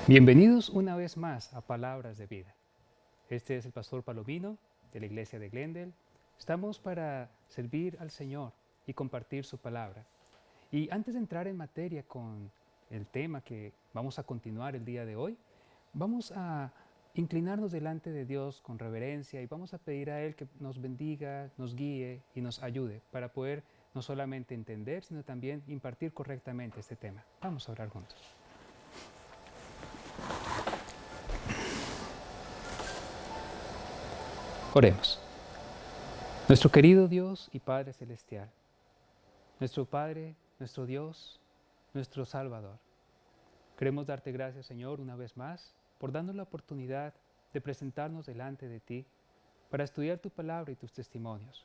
Bienvenidos una vez más a Palabras de Vida. Este es el pastor Palomino de la iglesia de Glendale. Estamos para servir al Señor y compartir su palabra. Y antes de entrar en materia con el tema que vamos a continuar el día de hoy, vamos a inclinarnos delante de Dios con reverencia y vamos a pedir a Él que nos bendiga, nos guíe y nos ayude para poder no solamente entender, sino también impartir correctamente este tema. Vamos a orar juntos. Oremos. Nuestro querido Dios y Padre Celestial, nuestro Padre, nuestro Dios, nuestro Salvador, queremos darte gracias, Señor, una vez más, por darnos la oportunidad de presentarnos delante de ti para estudiar tu palabra y tus testimonios.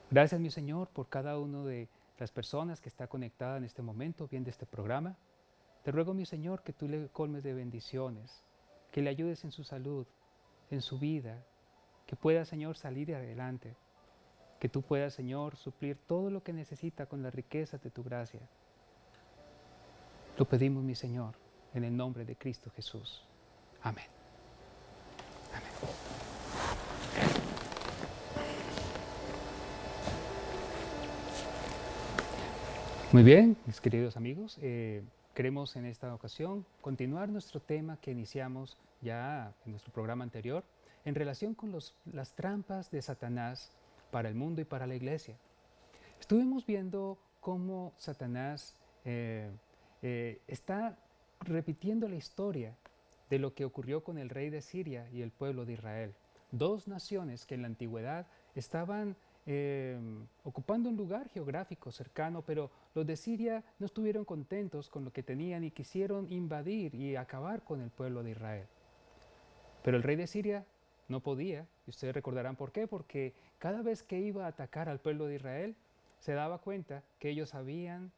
Gracias, mi Señor, por cada una de las personas que está conectada en este momento viendo este programa. Te ruego, mi Señor, que tú le colmes de bendiciones, que le ayudes en su salud, en su vida, que pueda, Señor, salir adelante. Que tú puedas, Señor, suplir todo lo que necesita con las riquezas de tu gracia. Lo pedimos, mi Señor, en el nombre de Cristo Jesús. Amén. Amén. Muy bien, mis queridos amigos, queremos en esta ocasión continuar nuestro tema que iniciamos ya en nuestro programa anterior en relación con las trampas de Satanás para el mundo y para la iglesia. Estuvimos viendo cómo Satanás está repitiendo la historia de lo que ocurrió con el rey de Siria y el pueblo de Israel. Dos naciones que en la antigüedad estaban ocupando un lugar geográfico cercano, pero los de Siria no estuvieron contentos con lo que tenían y quisieron invadir y acabar con el pueblo de Israel. Pero el rey de Siria no podía, y ustedes recordarán por qué, porque cada vez que iba a atacar al pueblo de Israel, se daba cuenta que ellos habían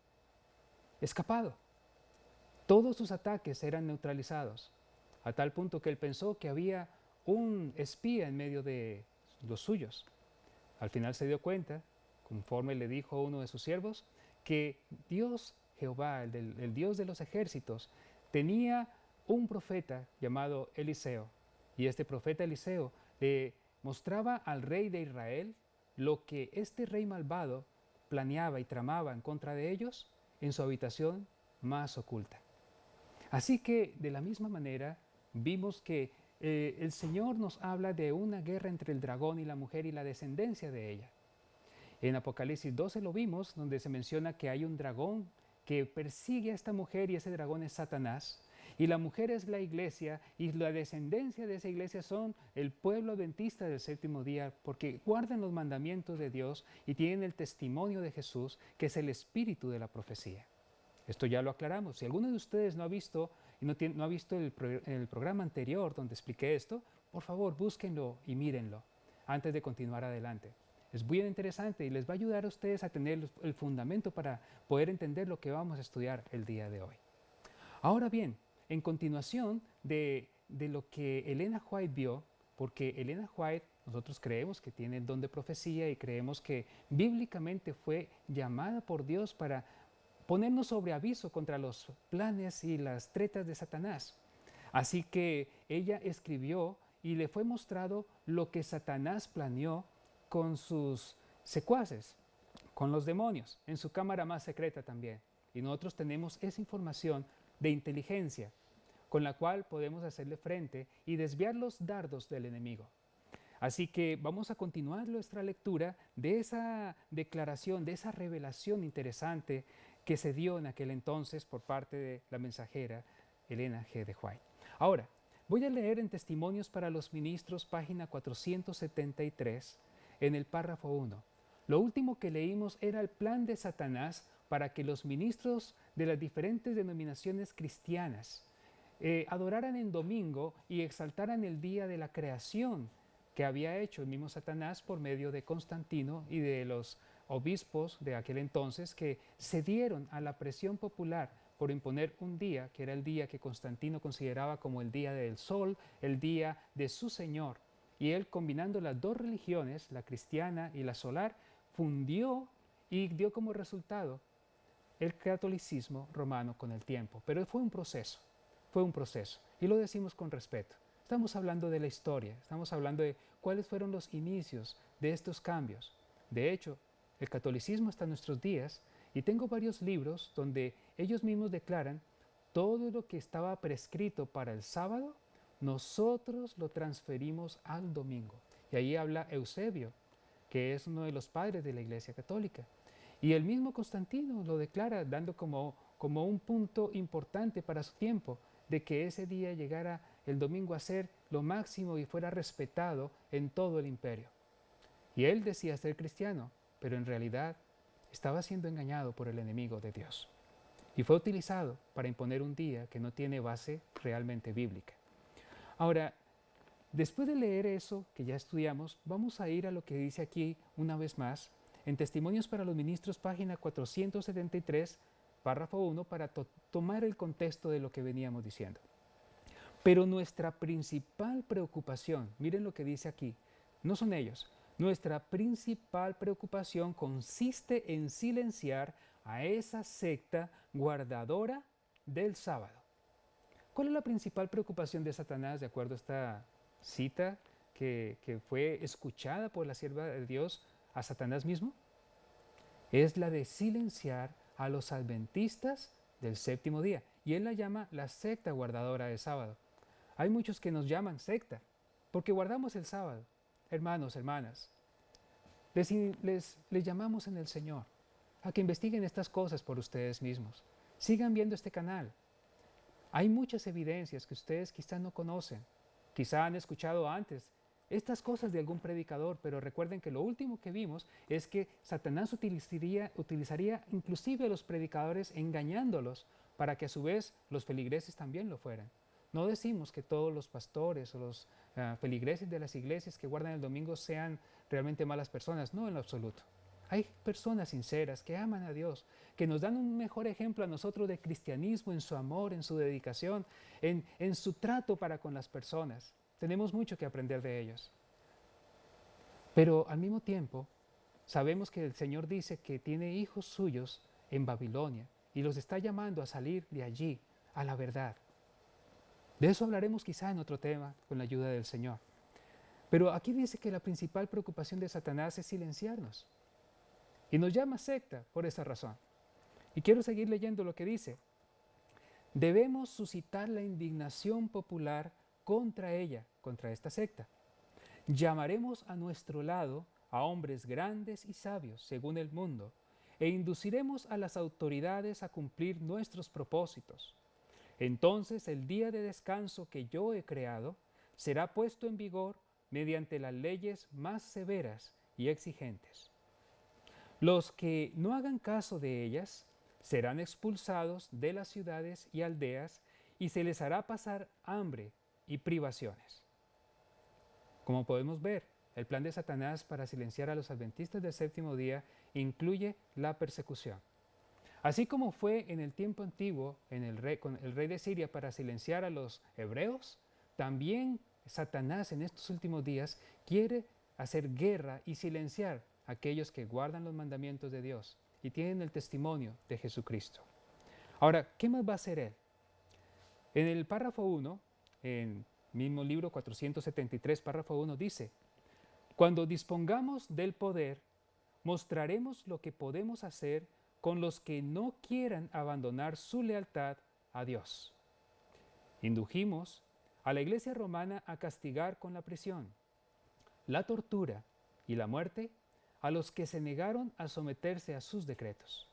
escapado. Todos sus ataques eran neutralizados, a tal punto que él pensó que había un espía en medio de los suyos. Al final se dio cuenta, conforme le dijo uno de sus siervos, que Dios Jehová, el Dios de los ejércitos, tenía un profeta llamado Eliseo. Y este profeta Eliseo le mostraba al rey de Israel lo que este rey malvado planeaba y tramaba en contra de ellos en su habitación más oculta. Así que de la misma manera vimos que el Señor nos habla de una guerra entre el dragón y la mujer y la descendencia de ella. En Apocalipsis 12 lo vimos, donde se menciona que hay un dragón que persigue a esta mujer y ese dragón es Satanás. Y la mujer es la iglesia y la descendencia de esa iglesia son el pueblo adventista del séptimo día porque guardan los mandamientos de Dios y tienen el testimonio de Jesús, que es el espíritu de la profecía. Esto ya lo aclaramos. Si alguno de ustedes no ha visto y no ha visto el programa anterior donde expliqué esto, por favor búsquenlo y mírenlo antes de continuar adelante. Es muy interesante y les va a ayudar a ustedes a tener el fundamento para poder entender lo que vamos a estudiar el día de hoy. Ahora bien, en continuación de lo que Elena White vio, porque Elena White nosotros creemos que tiene el don de profecía y creemos que bíblicamente fue llamada por Dios para ponernos sobre aviso contra los planes y las tretas de Satanás. Así que ella escribió y le fue mostrado lo que Satanás planeó con sus secuaces, con los demonios, en su cámara más secreta también. Y nosotros tenemos esa información de inteligencia con la cual podemos hacerle frente y desviar los dardos del enemigo. Así que vamos a continuar nuestra lectura de esa declaración, de esa revelación interesante que se dio en aquel entonces por parte de la mensajera Elena G. de White. Ahora, voy a leer en Testimonios para los Ministros, página 473, en el párrafo 1. Lo último que leímos era el plan de Satanás para que los ministros de las diferentes denominaciones cristianas adoraran en domingo y exaltaran el día de la creación que había hecho el mismo Satanás por medio de Constantino y de los obispos de aquel entonces que cedieron a la presión popular por imponer un día, que era el día que Constantino consideraba como el día del sol, el día de su Señor. Y él, combinando las dos religiones, la cristiana y la solar, fundió y dio como resultado el catolicismo romano con el tiempo. Pero fue un proceso. fue un proceso y lo decimos con respeto. Estamos hablando de la historia, estamos hablando de cuáles fueron los inicios de estos cambios. De hecho, el catolicismo hasta nuestros días, y tengo varios libros donde ellos mismos declaran todo lo que estaba prescrito para el sábado, nosotros lo transferimos al domingo. Y ahí habla Eusebio, que es uno de los padres de la Iglesia Católica. Y el mismo Constantino lo declara, dando como un punto importante para su tiempo, de que ese día llegara el domingo a ser lo máximo y fuera respetado en todo el imperio. Y él decía ser cristiano, pero en realidad estaba siendo engañado por el enemigo de Dios. Y fue utilizado para imponer un día que no tiene base realmente bíblica. Ahora, después de leer eso que ya estudiamos, vamos a ir a lo que dice aquí una vez más, en Testimonios para los Ministros, página 473, párrafo 1, para tomar el contexto de lo que veníamos diciendo. Pero nuestra principal preocupación, miren lo que dice aquí, no son ellos, nuestra principal preocupación consiste en silenciar a esa secta guardadora del sábado. ¿Cuál es la principal preocupación de Satanás, de acuerdo a esta cita que fue escuchada por la sierva de Dios a Satanás mismo? Es la de silenciar a los adventistas del séptimo día. Y él la llama la secta guardadora del sábado. Hay muchos que nos llaman secta porque guardamos el sábado. Hermanos, hermanas, les llamamos en el Señor a que investiguen estas cosas por ustedes mismos. Sigan viendo este canal. Hay muchas evidencias que ustedes quizá no conocen, quizá han escuchado antes estas cosas de algún predicador, pero recuerden que lo último que vimos es que Satanás utilizaría inclusive a los predicadores engañándolos para que a su vez los feligreses también lo fueran. No decimos que todos los pastores o los feligreses de las iglesias que guardan el domingo sean realmente malas personas, no en lo absoluto. Hay personas sinceras que aman a Dios, que nos dan un mejor ejemplo a nosotros de cristianismo en su amor, en su dedicación, en su trato para con las personas. Tenemos mucho que aprender de ellos. Pero al mismo tiempo, sabemos que el Señor dice que tiene hijos suyos en Babilonia y los está llamando a salir de allí a la verdad. De eso hablaremos quizá en otro tema con la ayuda del Señor. Pero aquí dice que la principal preocupación de Satanás es silenciarnos. Y nos llama secta por esa razón. Y quiero seguir leyendo lo que dice. Debemos suscitar la indignación popular contra ella, contra esta secta. Llamaremos a nuestro lado a hombres grandes y sabios, según el mundo, e induciremos a las autoridades a cumplir nuestros propósitos. Entonces el día de descanso que yo he creado será puesto en vigor mediante las leyes más severas y exigentes. Los que no hagan caso de ellas serán expulsados de las ciudades y aldeas y se les hará pasar hambre y privaciones. Como podemos ver, el plan de Satanás para silenciar a los adventistas del séptimo día incluye la persecución. Así como fue en el tiempo antiguo con el rey de Siria para silenciar a los hebreos, también Satanás en estos últimos días quiere hacer guerra y silenciar a aquellos que guardan los mandamientos de Dios y tienen el testimonio de Jesucristo. Ahora, ¿qué más va a hacer él? En el párrafo 1, en mismo libro 473, párrafo 1, dice: cuando dispongamos del poder, mostraremos lo que podemos hacer con los que no quieran abandonar su lealtad a Dios. Indujimos a la Iglesia romana a castigar con la prisión, la tortura y la muerte a los que se negaron a someterse a sus decretos.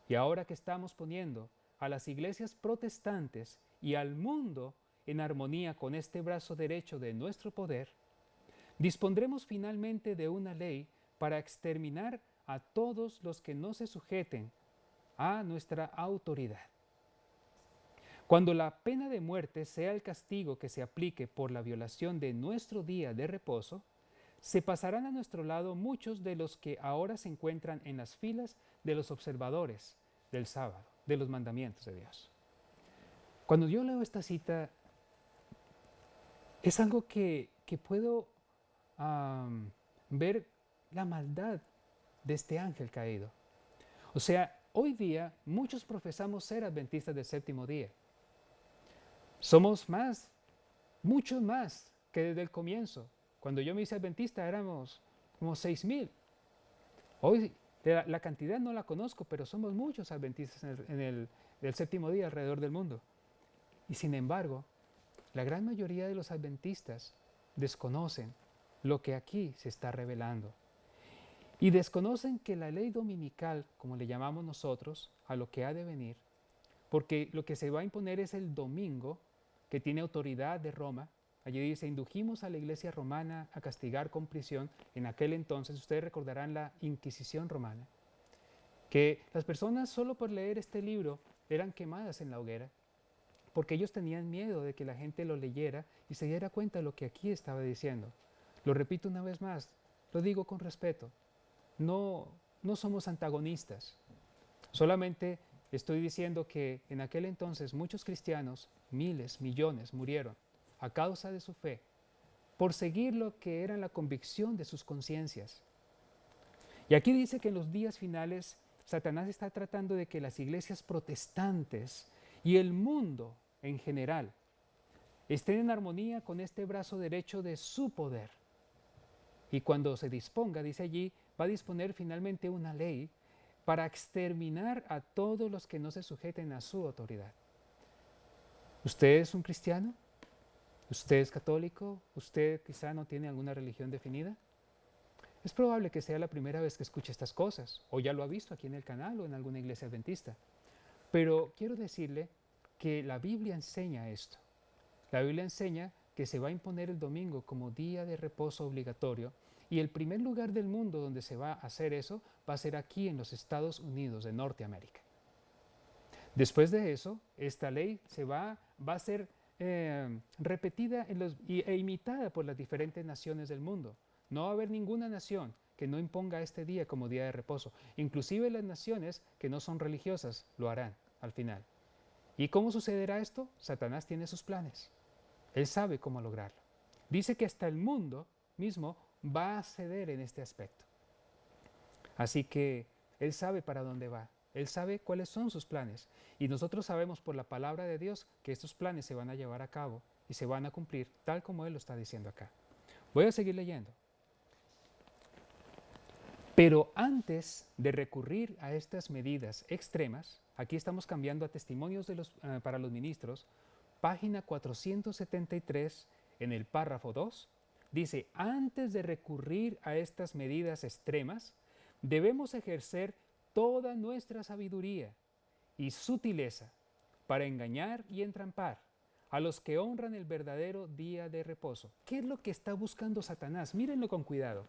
Y ahora que estamos poniendo a las iglesias protestantes y al mundo en armonía con este brazo derecho de nuestro poder, dispondremos finalmente de una ley para exterminar a todos los que no se sujeten a nuestra autoridad. Cuando la pena de muerte sea el castigo que se aplique por la violación de nuestro día de reposo, se pasarán a nuestro lado muchos de los que ahora se encuentran en las filas de los observadores del sábado, de los mandamientos de Dios. Cuando yo leo esta cita, es algo que puedo ver la maldad de este ángel caído. O sea, hoy día muchos profesamos ser adventistas del séptimo día. Somos más, muchos más que desde el comienzo. Cuando yo me hice adventista éramos como 6,000. Hoy la cantidad no la conozco, pero somos muchos adventistas del séptimo día alrededor del mundo. Y sin embargo, la gran mayoría de los adventistas desconocen lo que aquí se está revelando. Y desconocen que la ley dominical, como le llamamos nosotros, a lo que ha de venir, porque lo que se va a imponer es el domingo, que tiene autoridad de Roma. Allí dice, indujimos a la iglesia romana a castigar con prisión. En aquel entonces, ustedes recordarán la Inquisición romana, que las personas solo por leer este libro eran quemadas en la hoguera, porque ellos tenían miedo de que la gente lo leyera y se diera cuenta de lo que aquí estaba diciendo. Lo repito una vez más, lo digo con respeto, no somos antagonistas, solamente estoy diciendo que en aquel entonces muchos cristianos, miles, millones, murieron a causa de su fe, por seguir lo que era la convicción de sus conciencias. Y aquí dice que en los días finales Satanás está tratando de que las iglesias protestantes y el mundo en general estén en armonía con este brazo derecho de su poder. Y cuando se disponga, dice allí, va a disponer finalmente una ley para exterminar a todos los que no se sujeten a su autoridad. ¿Usted es un cristiano? ¿Usted es católico? ¿Usted quizá no tiene alguna religión definida? Es probable que sea la primera vez que escuche estas cosas, o ya lo ha visto aquí en el canal o en alguna iglesia adventista. Pero quiero decirle que la Biblia enseña esto. La Biblia enseña que se va a imponer el domingo como día de reposo obligatorio, y el primer lugar del mundo donde se va a hacer eso va a ser aquí en los Estados Unidos de Norteamérica. Después de eso, esta ley va a ser repetida e imitada por las diferentes naciones del mundo. No va a haber ninguna nación que no imponga este día como día de reposo. Inclusive las naciones que no son religiosas lo harán al final. ¿Y cómo sucederá esto? Satanás tiene sus planes. Él sabe cómo lograrlo. Dice que hasta el mundo mismo va a ceder en este aspecto. Así que Él sabe para dónde va. Él sabe cuáles son sus planes. Y nosotros sabemos por la palabra de Dios que estos planes se van a llevar a cabo y se van a cumplir tal como Él lo está diciendo acá. Voy a seguir leyendo. Pero antes de recurrir a estas medidas extremas, aquí estamos cambiando a testimonios para los ministros, página 473 en el párrafo 2, dice, antes de recurrir a estas medidas extremas, debemos ejercer toda nuestra sabiduría y sutileza para engañar y entrampar a los que honran el verdadero día de reposo. ¿Qué es lo que está buscando Satanás? Mírenlo con cuidado.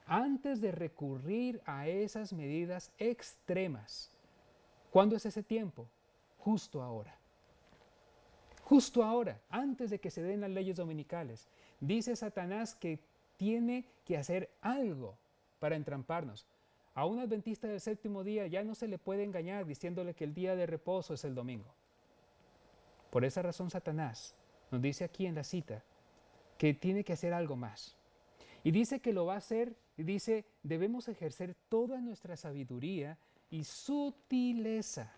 Antes de recurrir a esas medidas extremas, ¿cuándo es ese tiempo? Justo ahora. Justo ahora, antes de que se den las leyes dominicales, dice Satanás que tiene que hacer algo para entramparnos. A un adventista del séptimo día ya no se le puede engañar diciéndole que el día de reposo es el domingo. Por esa razón Satanás nos dice aquí en la cita que tiene que hacer algo más. Y dice que lo va a hacer, y dice, debemos ejercer toda nuestra sabiduría y sutileza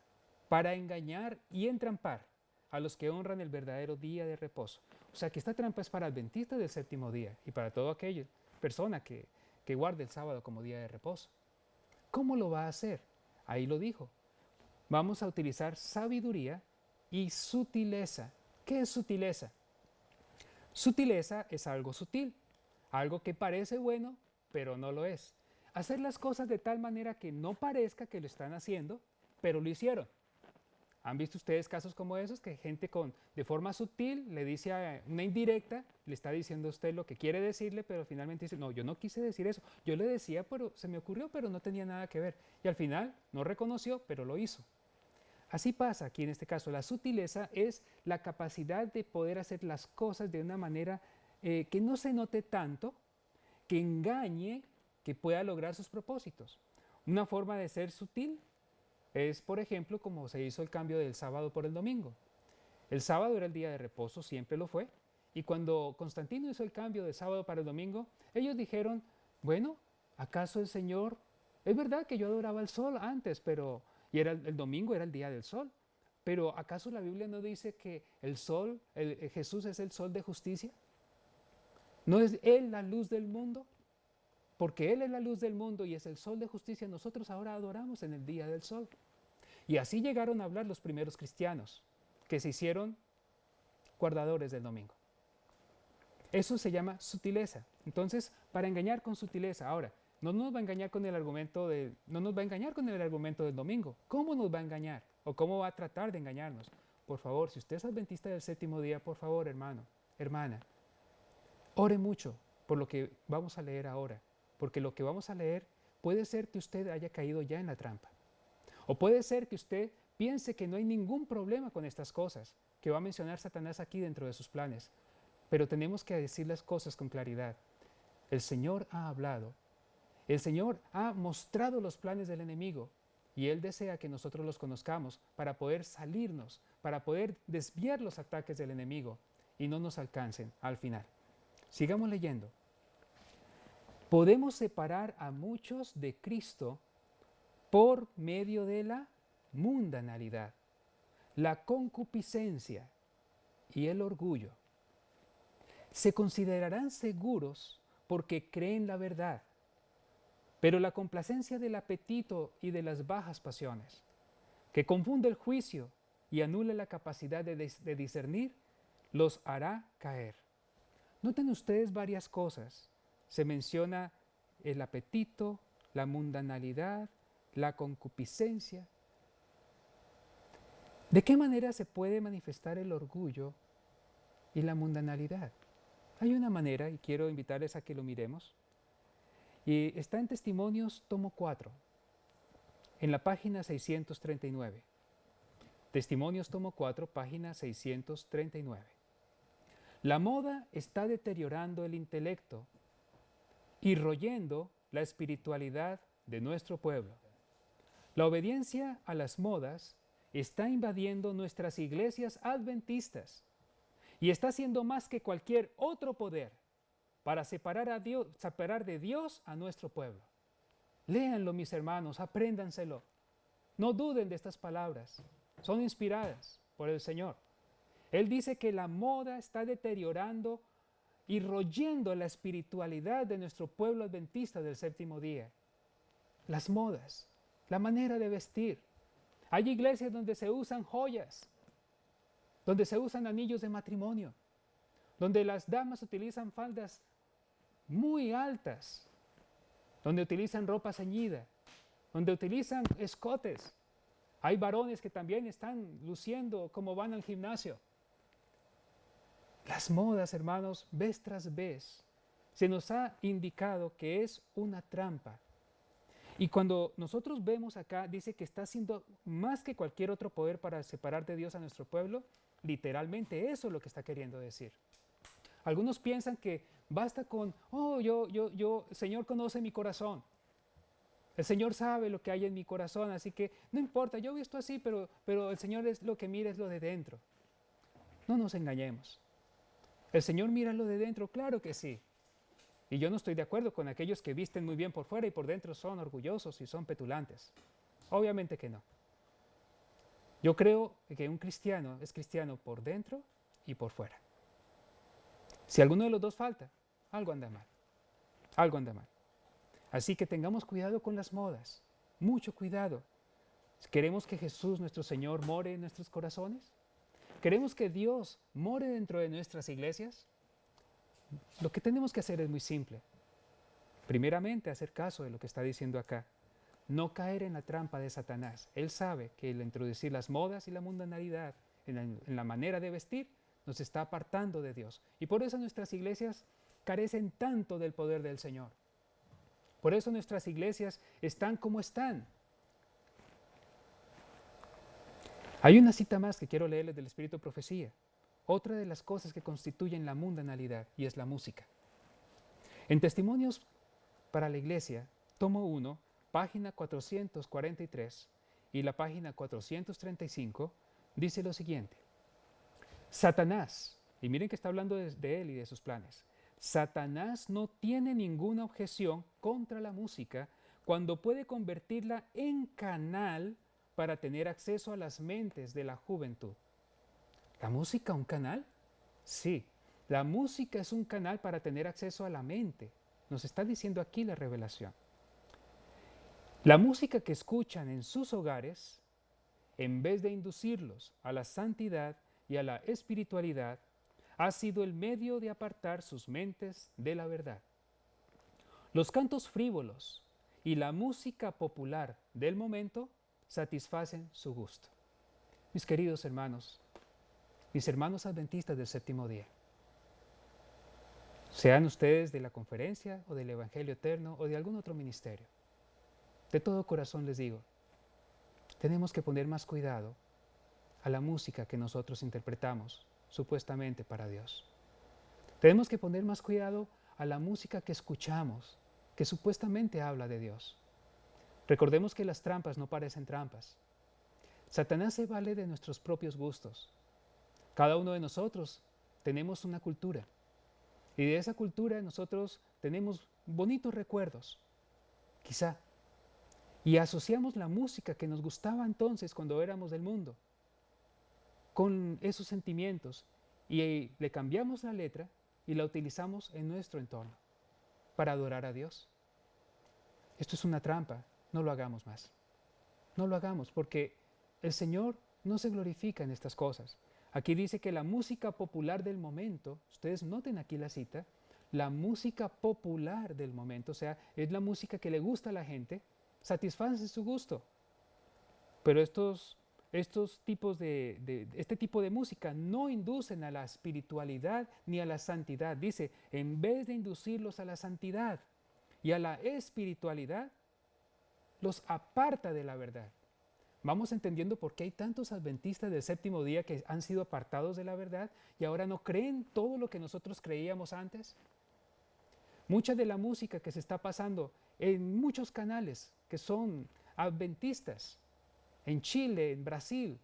para engañar y entrampar a los que honran el verdadero día de reposo. O sea que esta trampa es para adventistas del séptimo día y para toda aquella persona que guarde el sábado como día de reposo. ¿Cómo lo va a hacer? Ahí lo dijo. Vamos a utilizar sabiduría y sutileza. ¿Qué es sutileza? Sutileza es algo sutil, algo que parece bueno, pero no lo es. Hacer las cosas de tal manera que no parezca que lo están haciendo, pero lo hicieron. ¿Han visto ustedes casos como esos? Que gente de forma sutil le dice a una indirecta, le está diciendo a usted lo que quiere decirle, pero finalmente dice, no, yo no quise decir eso. Yo le decía, pero se me ocurrió, pero no tenía nada que ver. Y al final no reconoció, pero lo hizo. Así pasa aquí en este caso. La sutileza es la capacidad de poder hacer las cosas de una manera que no se note tanto, que engañe, que pueda lograr sus propósitos. Una forma de ser sutil es, por ejemplo, como se hizo el cambio del sábado por el domingo. El sábado era el día de reposo, siempre lo fue, y cuando Constantino hizo el cambio del sábado para el domingo, ellos dijeron, bueno, ¿acaso el Señor? Es verdad que yo adoraba el sol antes, pero y el domingo era el día del sol. pero ¿acaso la Biblia no dice que el sol, Jesús es el sol de justicia? ¿No es Él la luz del mundo? Porque Él es la luz del mundo y es el sol de justicia, nosotros ahora adoramos en el día del sol. Y así llegaron a hablar los primeros cristianos, que se hicieron guardadores del domingo. Eso se llama sutileza. Entonces, para engañar con sutileza. Ahora, no nos va a engañar con el argumento del domingo. ¿Cómo nos va a engañar? ¿O cómo va a tratar de engañarnos? Por favor, si usted es adventista del séptimo día, por favor, hermano, hermana, ore mucho por lo que vamos a leer ahora. Porque lo que vamos a leer puede ser que usted haya caído ya en la trampa. O puede ser que usted piense que no hay ningún problema con estas cosas que va a mencionar Satanás aquí dentro de sus planes. Pero tenemos que decir las cosas con claridad. El Señor ha hablado. El Señor ha mostrado los planes del enemigo y Él desea que nosotros los conozcamos para poder salirnos, para poder desviar los ataques del enemigo y no nos alcancen al final. Sigamos leyendo. Podemos separar a muchos de Cristo por medio de la mundanalidad, la concupiscencia y el orgullo. Se considerarán seguros porque creen la verdad, pero la complacencia del apetito y de las bajas pasiones, que confunde el juicio y anula la capacidad de discernir, los hará caer. Noten ustedes varias cosas. Se menciona el apetito, la mundanalidad, la concupiscencia. ¿De qué manera se puede manifestar el orgullo y la mundanalidad? Hay una manera, y quiero invitarles a que lo miremos, y está en Testimonios, tomo 4, en la página 639. Testimonios, tomo 4, página 639. La moda está deteriorando el intelecto y royendo la espiritualidad de nuestro pueblo. La obediencia a las modas está invadiendo nuestras iglesias adventistas y está haciendo más que cualquier otro poder para separar de Dios a nuestro pueblo. Léanlo, mis hermanos, apréndanselo. No duden de estas palabras, son inspiradas por el Señor. Él dice que la moda está deteriorando y royendo la espiritualidad de nuestro pueblo adventista del séptimo día. Las modas, la manera de vestir. Hay iglesias donde se usan joyas, donde se usan anillos de matrimonio, donde las damas utilizan faldas muy altas, donde utilizan ropa ceñida, donde utilizan escotes. Hay varones que también están luciendo como van al gimnasio. Las modas, hermanos, vez tras vez, se nos ha indicado que es una trampa. Y cuando nosotros vemos acá, dice que está haciendo más que cualquier otro poder para separar de Dios a nuestro pueblo, literalmente eso es lo que está queriendo decir. Algunos piensan que basta con, el Señor conoce mi corazón. El Señor sabe lo que hay en mi corazón, así que no importa, yo he visto así, pero el Señor es lo que mira, es lo de dentro. No nos engañemos. ¿El Señor mira lo de dentro? Claro que sí. Y yo no estoy de acuerdo con aquellos que visten muy bien por fuera y por dentro son orgullosos y son petulantes. Obviamente que no. Yo creo que un cristiano es cristiano por dentro y por fuera. Si alguno de los dos falta, algo anda mal. Algo anda mal. Así que tengamos cuidado con las modas. Mucho cuidado. ¿Queremos que Jesús, nuestro Señor, more en nuestros corazones? ¿Queremos que Dios more dentro de nuestras iglesias? Lo que tenemos que hacer es muy simple. Primeramente, hacer caso de lo que está diciendo acá. No caer en la trampa de Satanás. Él sabe que el introducir las modas y la mundanalidad en la manera de vestir nos está apartando de Dios. Y por eso nuestras iglesias carecen tanto del poder del Señor. Por eso nuestras iglesias están como están. Hay una cita más que quiero leerles del Espíritu de Profecía. Otra de las cosas que constituyen la mundanalidad, y es la música. En Testimonios para la Iglesia, tomo 1, página 443 y la página 435, dice lo siguiente. Satanás, y miren que está hablando de él y de sus planes, Satanás no tiene ninguna objeción contra la música cuando puede convertirla en canal para tener acceso a las mentes de la juventud. ¿La música un canal? Sí, la música es un canal para tener acceso a la mente. Nos está diciendo aquí la revelación. La música que escuchan en sus hogares, en vez de inducirlos a la santidad y a la espiritualidad, ha sido el medio de apartar sus mentes de la verdad. Los cantos frívolos y la música popular del momento satisfacen su gusto. Mis queridos hermanos, mis hermanos adventistas del séptimo día, sean ustedes de la conferencia o del Evangelio Eterno o de algún otro ministerio, de todo corazón les digo, tenemos que poner más cuidado a la música que nosotros interpretamos supuestamente para Dios. Tenemos que poner más cuidado a la música que escuchamos, que supuestamente habla de Dios. Recordemos que las trampas no parecen trampas. Satanás se vale de nuestros propios gustos. Cada uno de nosotros tenemos una cultura. Y de esa cultura nosotros tenemos bonitos recuerdos, quizá. Y asociamos la música que nos gustaba entonces cuando éramos del mundo con esos sentimientos y le cambiamos la letra y la utilizamos en nuestro entorno para adorar a Dios. Esto es una trampa, no lo hagamos más. No lo hagamos porque el Señor no se glorifica en estas cosas. Aquí dice que la música popular del momento, ustedes noten aquí la cita, la música popular del momento, o sea, es la música que le gusta a la gente, satisface su gusto. Pero este tipo de música no inducen a la espiritualidad ni a la santidad. Dice, en vez de inducirlos a la santidad y a la espiritualidad, los aparta de la verdad. Vamos entendiendo por qué hay tantos adventistas del séptimo día que han sido apartados de la verdad y ahora no creen todo lo que nosotros creíamos antes. Mucha de la música que se está pasando en muchos canales que son adventistas, en Chile, en Brasil,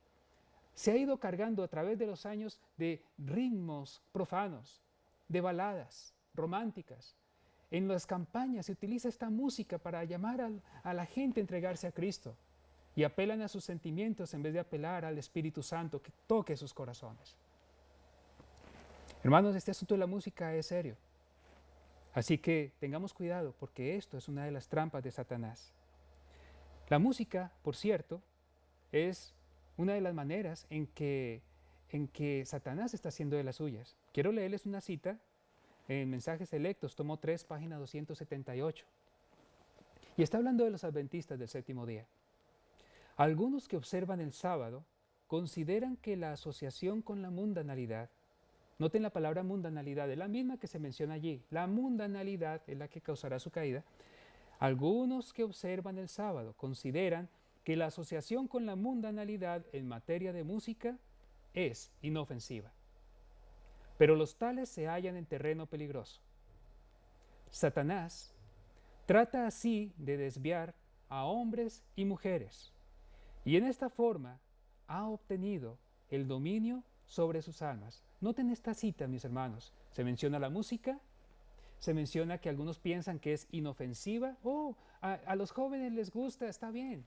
se ha ido cargando a través de los años de ritmos profanos, de baladas románticas. En las campañas se utiliza esta música para llamar a la gente a entregarse a Cristo y apelan a sus sentimientos en vez de apelar al Espíritu Santo que toque sus corazones. Hermanos, este asunto de la música es serio. Así que tengamos cuidado porque esto es una de las trampas de Satanás. La música, por cierto, es una de las maneras en que Satanás está haciendo de las suyas. Quiero leerles una cita en Mensajes Selectos, tomo 3, página 278. Y está hablando de los adventistas del séptimo día. Algunos que observan el sábado consideran que la asociación con la mundanalidad, noten la palabra mundanalidad, es la misma que se menciona allí, la mundanalidad es la que causará su caída. Algunos que observan el sábado consideran que la asociación con la mundanalidad en materia de música es inofensiva. Pero los tales se hallan en terreno peligroso. Satanás trata así de desviar a hombres y mujeres, y en esta forma ha obtenido el dominio sobre sus almas. Noten esta cita, mis hermanos. Se menciona la música, se menciona que algunos piensan que es inofensiva. A los jóvenes les gusta, está bien.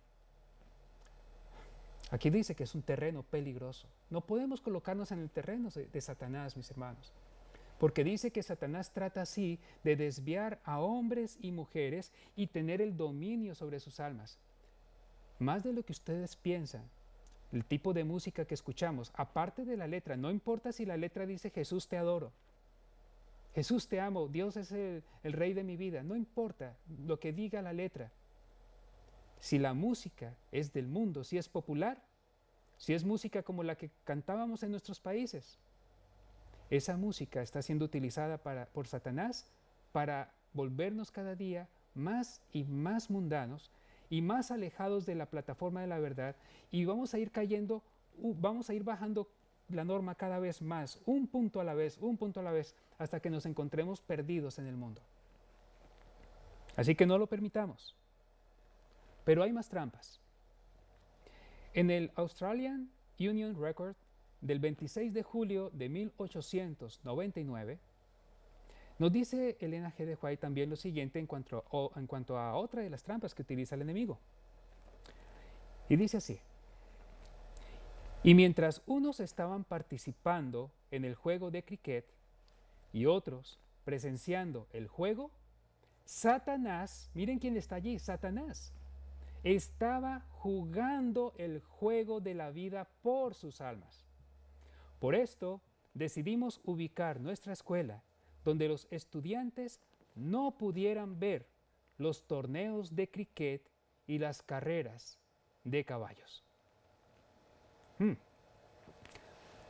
Aquí dice que es un terreno peligroso. No podemos colocarnos en el terreno de Satanás, mis hermanos. Porque dice que Satanás trata así de desviar a hombres y mujeres y tener el dominio sobre sus almas. Más de lo que ustedes piensan, el tipo de música que escuchamos, aparte de la letra, no importa si la letra dice Jesús te adoro, Jesús te amo, Dios es el rey de mi vida, no importa lo que diga la letra. Si la música es del mundo, si es popular, si es música como la que cantábamos en nuestros países, esa música está siendo utilizada por Satanás para volvernos cada día más y más mundanos y más alejados de la plataforma de la verdad, y vamos a ir cayendo, vamos a ir bajando la norma cada vez más, un punto a la vez, hasta que nos encontremos perdidos en el mundo. Así que no lo permitamos. Pero hay más trampas. En el Australian Union Record del 26 de julio de 1899, nos dice Elena G. de White también lo siguiente en cuanto a otra de las trampas que utiliza el enemigo. Y dice así: Y mientras unos estaban participando en el juego de cricket y otros presenciando el juego, Satanás, miren quién está allí, Satanás, estaba jugando el juego de la vida por sus almas. Por esto, decidimos ubicar nuestra escuela donde los estudiantes no pudieran ver los torneos de cricket y las carreras de caballos.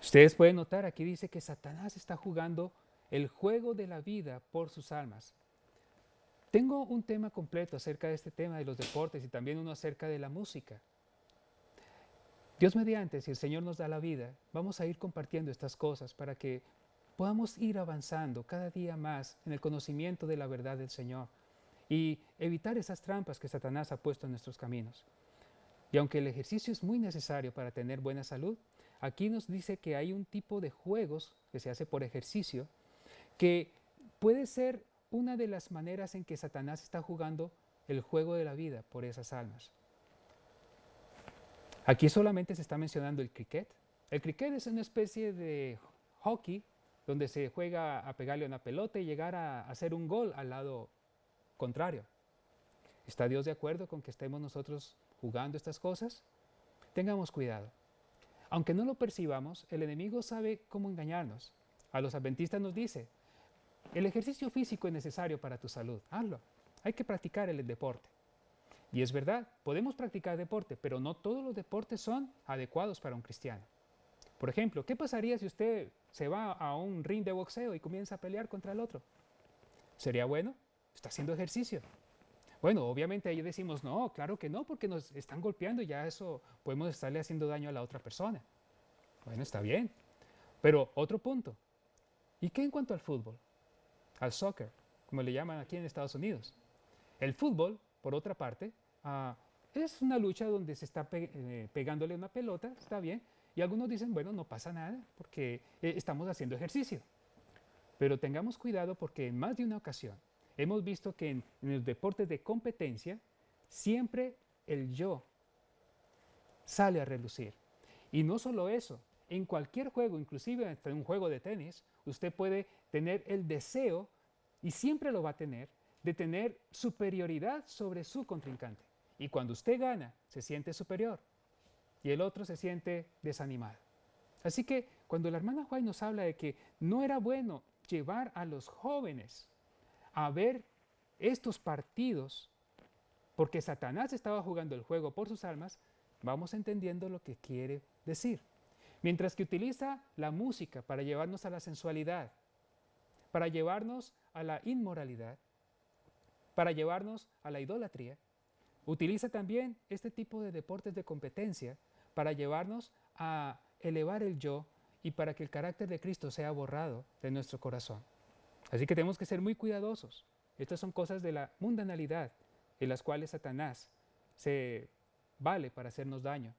Ustedes pueden notar, aquí dice que Satanás está jugando el juego de la vida por sus almas. Tengo un tema completo acerca de este tema de los deportes y también uno acerca de la música. Dios mediante, si el Señor nos da la vida, vamos a ir compartiendo estas cosas para que podamos ir avanzando cada día más en el conocimiento de la verdad del Señor y evitar esas trampas que Satanás ha puesto en nuestros caminos. Y aunque el ejercicio es muy necesario para tener buena salud, aquí nos dice que hay un tipo de juegos que se hace por ejercicio que puede ser una de las maneras en que Satanás está jugando el juego de la vida por esas almas. Aquí solamente se está mencionando el cricket. El cricket es una especie de hockey donde se juega a pegarle una pelota y llegar a hacer un gol al lado contrario. ¿Está Dios de acuerdo con que estemos nosotros jugando estas cosas? Tengamos cuidado. Aunque no lo percibamos, el enemigo sabe cómo engañarnos. A los adventistas nos dice, el ejercicio físico es necesario para tu salud, hazlo. Hay que practicar el deporte. Y es verdad, podemos practicar deporte, pero no todos los deportes son adecuados para un cristiano. Por ejemplo, ¿qué pasaría si usted se va a un ring de boxeo y comienza a pelear contra el otro? ¿Sería bueno? Está haciendo ejercicio. Bueno, obviamente ahí decimos, no, claro que no, porque nos están golpeando y ya eso podemos estarle haciendo daño a la otra persona. Bueno, está bien. Pero otro punto. ¿Y qué en cuanto al fútbol? Al soccer, como le llaman aquí en Estados Unidos. El fútbol, por otra parte, es una lucha donde se está pegándole una pelota, está bien, y algunos dicen, bueno, no pasa nada porque estamos haciendo ejercicio. Pero tengamos cuidado porque en más de una ocasión hemos visto que en los deportes de competencia siempre el yo sale a relucir. Y no solo eso, en cualquier juego, inclusive en un juego de tenis, usted puede tener el deseo, y siempre lo va a tener, de tener superioridad sobre su contrincante. Y cuando usted gana, se siente superior y el otro se siente desanimado. Así que cuando la hermana White nos habla de que no era bueno llevar a los jóvenes a ver estos partidos porque Satanás estaba jugando el juego por sus almas, vamos entendiendo lo que quiere decir. Mientras que utiliza la música para llevarnos a la sensualidad, para llevarnos a la inmoralidad, para llevarnos a la idolatría, utiliza también este tipo de deportes de competencia para llevarnos a elevar el yo y para que el carácter de Cristo sea borrado de nuestro corazón. Así que tenemos que ser muy cuidadosos. Estas son cosas de la mundanalidad en las cuales Satanás se vale para hacernos daño.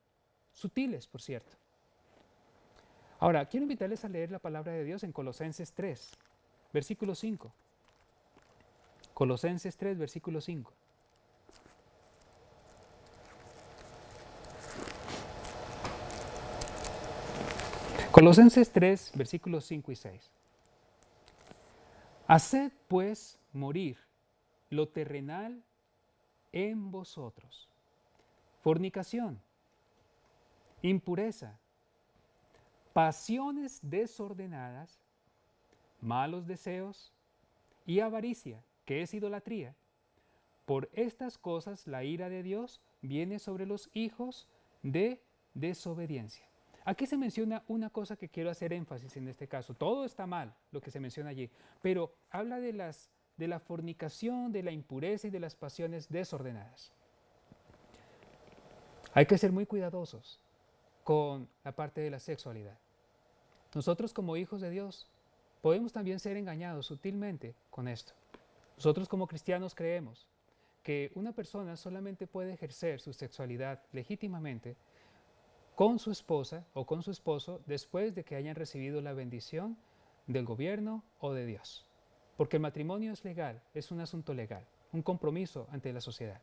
Sutiles, por cierto. Ahora, quiero invitarles a leer la palabra de Dios en Colosenses 3, versículo 5. Colosenses 3, versículo 5. Colosenses 3, versículos 5 y 6. Haced pues morir lo terrenal en vosotros: fornicación, impureza, pasiones desordenadas, malos deseos y avaricia, que es idolatría. Por estas cosas la ira de Dios viene sobre los hijos de desobediencia. Aquí se menciona una cosa que quiero hacer énfasis en este caso. Todo está mal lo que se menciona allí, pero habla de la fornicación, de la impureza y de las pasiones desordenadas. Hay que ser muy cuidadosos con la parte de la sexualidad. Nosotros como hijos de Dios podemos también ser engañados sutilmente con esto. Nosotros como cristianos creemos que una persona solamente puede ejercer su sexualidad legítimamente con su esposa o con su esposo después de que hayan recibido la bendición del gobierno o de Dios. Porque el matrimonio es legal, es un asunto legal, un compromiso ante la sociedad.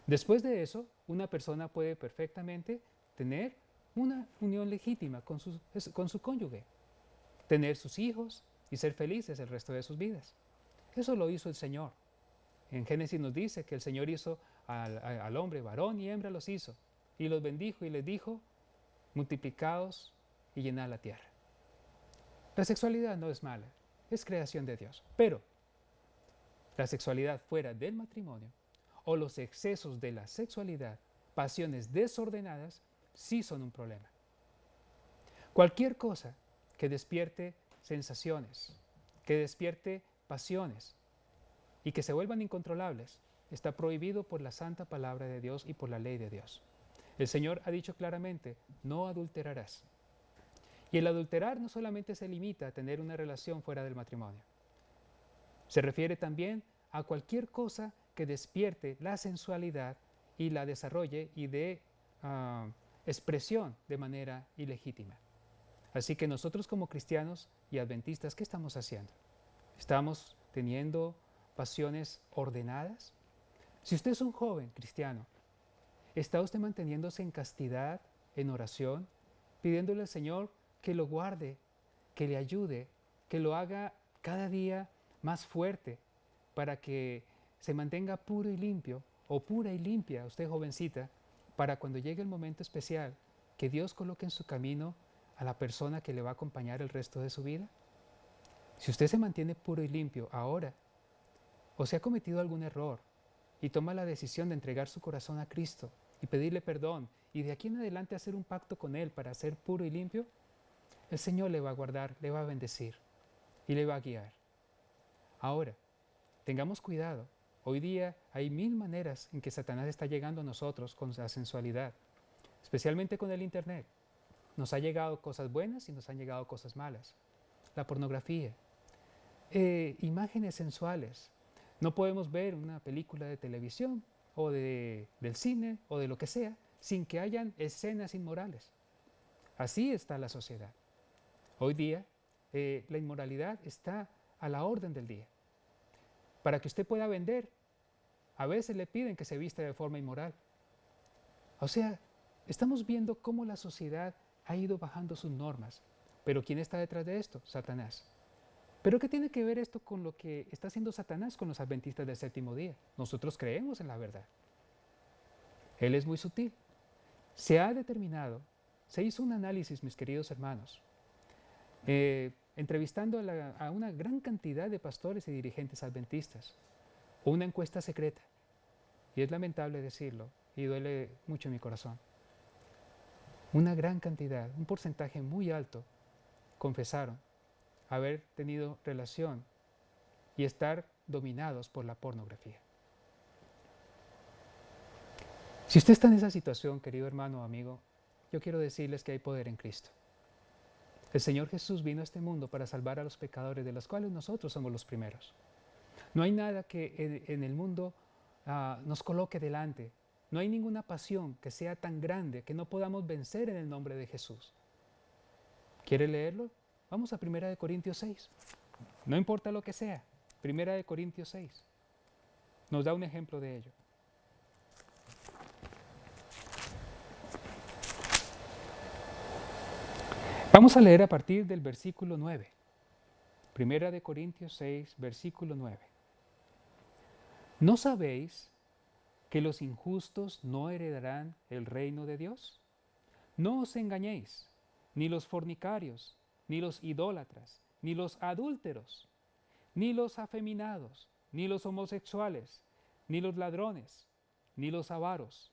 Después de eso, una persona puede perfectamente tener una unión legítima con su cónyuge, tener sus hijos y ser felices el resto de sus vidas. Eso lo hizo el Señor. En Génesis nos dice que el Señor hizo al hombre, varón y hembra los hizo, y los bendijo y les dijo, multiplicaos y llenad la tierra. La sexualidad no es mala, es creación de Dios, pero la sexualidad fuera del matrimonio o los excesos de la sexualidad, pasiones desordenadas, sí son un problema. Cualquier cosa que despierte sensaciones, que despierte pasiones y que se vuelvan incontrolables, está prohibido por la santa palabra de Dios y por la ley de Dios. El Señor ha dicho claramente, no adulterarás. Y el adulterar no solamente se limita a tener una relación fuera del matrimonio. Se refiere también a cualquier cosa que despierte la sensualidad y la desarrolle y dé expresión de manera ilegítima. Así que nosotros como cristianos y adventistas, ¿qué estamos haciendo? ¿Estamos teniendo pasiones ordenadas? Si usted es un joven cristiano, ¿está usted manteniéndose en castidad, en oración, pidiéndole al Señor que lo guarde, que le ayude, que lo haga cada día más fuerte para que se mantenga puro y limpio, o pura y limpia, usted jovencita, para cuando llegue el momento especial, que Dios coloque en su camino a la persona que le va a acompañar el resto de su vida? Si usted se mantiene puro y limpio ahora, o se ha cometido algún error y toma la decisión de entregar su corazón a Cristo y pedirle perdón y de aquí en adelante hacer un pacto con Él para ser puro y limpio, el Señor le va a guardar, le va a bendecir y le va a guiar. Ahora, tengamos cuidado. Hoy día hay mil maneras en que Satanás está llegando a nosotros con la sensualidad, especialmente con el Internet. Nos ha llegado cosas buenas y nos han llegado cosas malas. La pornografía, imágenes sensuales. No podemos ver una película de televisión o del cine o de lo que sea sin que hayan escenas inmorales. Así está la sociedad. Hoy día la inmoralidad está a la orden del día. Para que usted pueda vender, a veces le piden que se vista de forma inmoral. O sea, estamos viendo cómo la sociedad ha ido bajando sus normas. ¿Pero quién está detrás de esto? Satanás. ¿Pero qué tiene que ver esto con lo que está haciendo Satanás con los adventistas del séptimo día? Nosotros creemos en la verdad. Él es muy sutil. Se ha determinado, se hizo un análisis, mis queridos hermanos, entrevistando a una gran cantidad de pastores y dirigentes adventistas, una encuesta secreta, y es lamentable decirlo, y duele mucho en mi corazón. Una gran cantidad, un porcentaje muy alto, confesaron haber tenido relación y estar dominados por la pornografía. Si usted está en esa situación, querido hermano o amigo, yo quiero decirles que hay poder en Cristo. El Señor Jesús vino a este mundo para salvar a los pecadores, de los cuales nosotros somos los primeros. No hay nada que en el mundo nos coloque delante. No hay ninguna pasión que sea tan grande que no podamos vencer en el nombre de Jesús. ¿Quiere leerlo? Vamos a 1 Corintios 6. No importa lo que sea, 1 Corintios 6. Nos da un ejemplo de ello. Vamos a leer a partir del versículo 9. 1 Corintios 6, versículo 9. ¿No sabéis que los injustos no heredarán el reino de Dios? No os engañéis, ni los fornicarios, ni los idólatras, ni los adúlteros, ni los afeminados, ni los homosexuales, ni los ladrones, ni los avaros,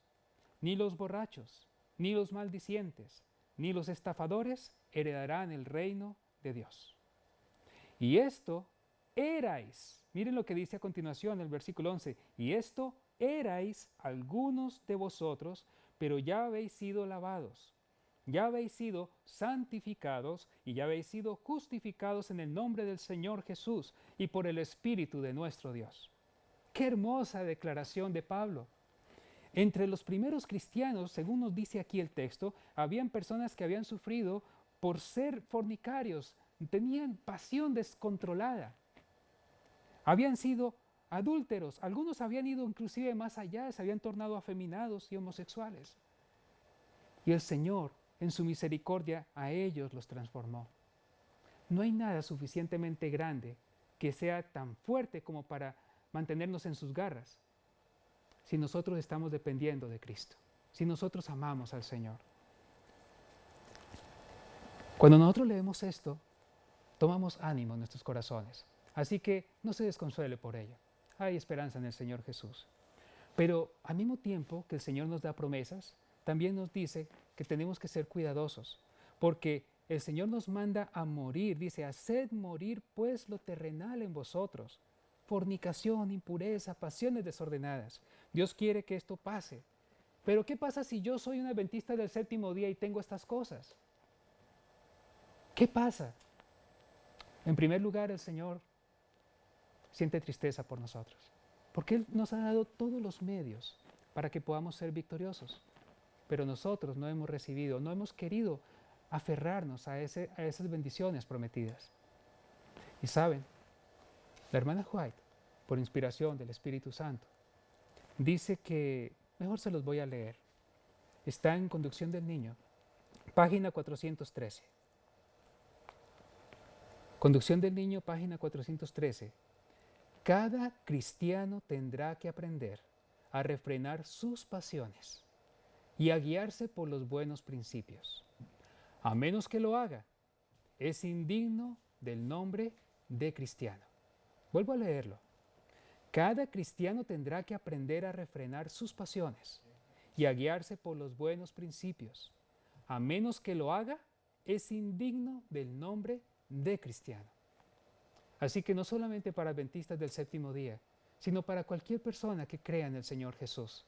ni los borrachos, ni los maldicientes, ni los estafadores heredarán el reino de Dios. Y esto erais, miren lo que dice a continuación el versículo 11, y esto erais algunos de vosotros, pero ya habéis sido lavados, ya habéis sido santificados y ya habéis sido justificados en el nombre del Señor Jesús y por el Espíritu de nuestro Dios. ¡Qué hermosa declaración de Pablo! Entre los primeros cristianos, según nos dice aquí el texto, habían personas que habían sufrido por ser fornicarios, tenían pasión descontrolada, habían sido adúlteros, algunos habían ido inclusive más allá, se habían tornado afeminados y homosexuales. Y el Señor en su misericordia a ellos los transformó. No hay nada suficientemente grande que sea tan fuerte como para mantenernos en sus garras, si nosotros estamos dependiendo de Cristo, si nosotros amamos al Señor. Cuando nosotros leemos esto, tomamos ánimo en nuestros corazones. Así que no se desconsuele por ello. Hay esperanza en el Señor Jesús. Pero al mismo tiempo que el Señor nos da promesas, también nos dice que tenemos que ser cuidadosos, porque el Señor nos manda a morir. Dice, haced morir pues lo terrenal en vosotros. Fornicación, impureza, pasiones desordenadas. Dios quiere que esto pase. Pero ¿qué pasa si yo soy un adventista del séptimo día y tengo estas cosas? ¿Qué pasa? En primer lugar, el Señor siente tristeza por nosotros, porque Él nos ha dado todos los medios para que podamos ser victoriosos. Pero nosotros no hemos recibido, no hemos querido aferrarnos a esas bendiciones prometidas. Y saben, la hermana White, por inspiración del Espíritu Santo, dice que, mejor se los voy a leer, está en Conducción del Niño, página 413. Conducción del Niño, página 413. Cada cristiano tendrá que aprender a refrenar sus pasiones y a guiarse por los buenos principios. A menos que lo haga, es indigno del nombre de cristiano. Vuelvo a leerlo. Cada cristiano tendrá que aprender a refrenar sus pasiones y a guiarse por los buenos principios. A menos que lo haga, es indigno del nombre de cristiano. Así que no solamente para adventistas del séptimo día, sino para cualquier persona que crea en el Señor Jesús,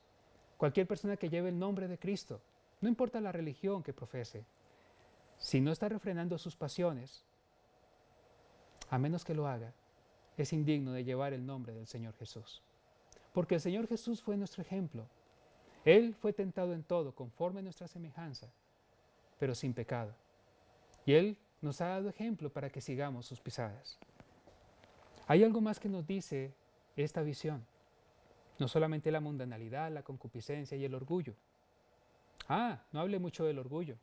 cualquier persona que lleve el nombre de Cristo, no importa la religión que profese, si no está refrenando sus pasiones, a menos que lo haga, es indigno de llevar el nombre del Señor Jesús. Porque el Señor Jesús fue nuestro ejemplo. Él fue tentado en todo, conforme a nuestra semejanza, pero sin pecado. Y Él nos ha dado ejemplo para que sigamos sus pisadas. Hay algo más que nos dice esta visión. No solamente la mundanalidad, la concupiscencia y el orgullo. No hable mucho del orgullo.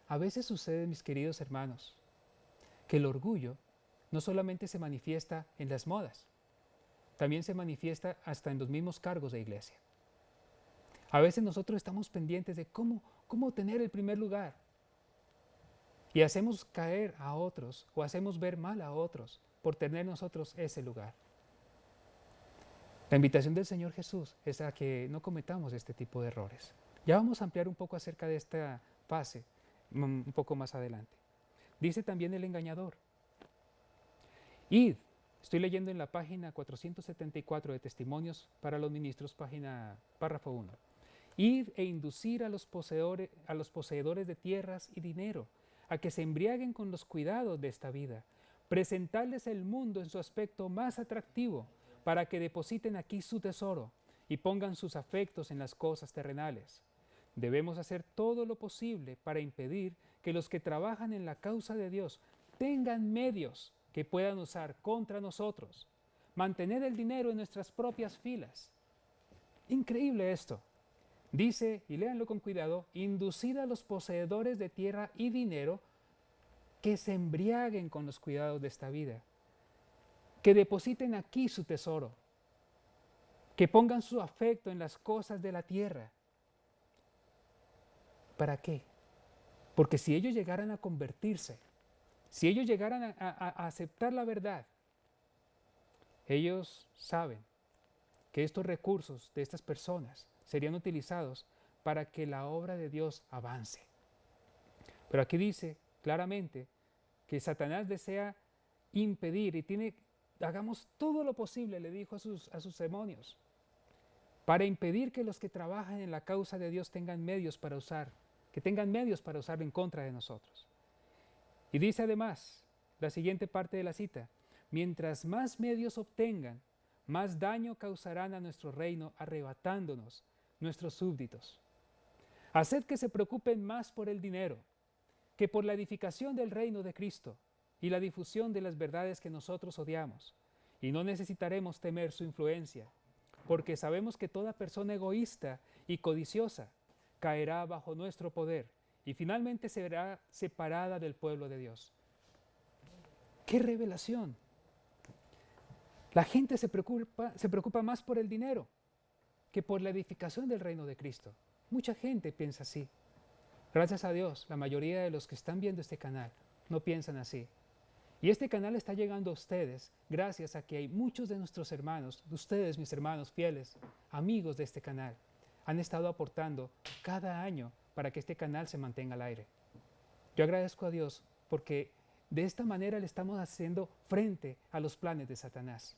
A veces sucede, mis queridos hermanos, que el orgullo no solamente se manifiesta en las modas, también se manifiesta hasta en los mismos cargos de iglesia. A veces nosotros estamos pendientes de cómo tener el primer lugar y hacemos caer a otros o hacemos ver mal a otros por tener nosotros ese lugar. La invitación del Señor Jesús es a que no cometamos este tipo de errores. Ya vamos a ampliar un poco acerca de esta fase un poco más adelante. Dice también el engañador. Id, estoy leyendo en la página 474 de Testimonios para los Ministros, párrafo 1. Id e inducir a los poseedores de tierras y dinero a que se embriaguen con los cuidados de esta vida, presentarles el mundo en su aspecto más atractivo para que depositen aquí su tesoro y pongan sus afectos en las cosas terrenales. Debemos hacer todo lo posible para impedir que los que trabajan en la causa de Dios tengan medios que puedan usar contra nosotros, mantener el dinero en nuestras propias filas. Increíble esto. Dice, y léanlo con cuidado, inducid a los poseedores de tierra y dinero que se embriaguen con los cuidados de esta vida, que depositen aquí su tesoro, que pongan su afecto en las cosas de la tierra. ¿Para qué? Porque si ellos llegaran a convertirse, si ellos llegaran a aceptar la verdad, ellos saben que estos recursos de estas personas serían utilizados para que la obra de Dios avance. Pero aquí dice claramente que Satanás desea impedir y hagamos todo lo posible, le dijo a sus demonios, para impedir que los que trabajan en la causa de Dios tengan medios para usar, que tengan medios para usar en contra de nosotros. Y dice además, la siguiente parte de la cita, mientras más medios obtengan, más daño causarán a nuestro reino, arrebatándonos nuestros súbditos. Haced que se preocupen más por el dinero que por la edificación del reino de Cristo y la difusión de las verdades que nosotros odiamos. Y no necesitaremos temer su influencia, porque sabemos que toda persona egoísta y codiciosa caerá bajo nuestro poder y finalmente será separada del pueblo de Dios. ¡Qué revelación! La gente se preocupa más por el dinero que por la edificación del reino de Cristo. Mucha gente piensa así. Gracias a Dios, la mayoría de los que están viendo este canal no piensan así. Y este canal está llegando a ustedes gracias a que hay muchos de nuestros hermanos, de ustedes, mis hermanos fieles, amigos de este canal, han estado aportando cada año para que este canal se mantenga al aire. Yo agradezco a Dios porque de esta manera le estamos haciendo frente a los planes de Satanás.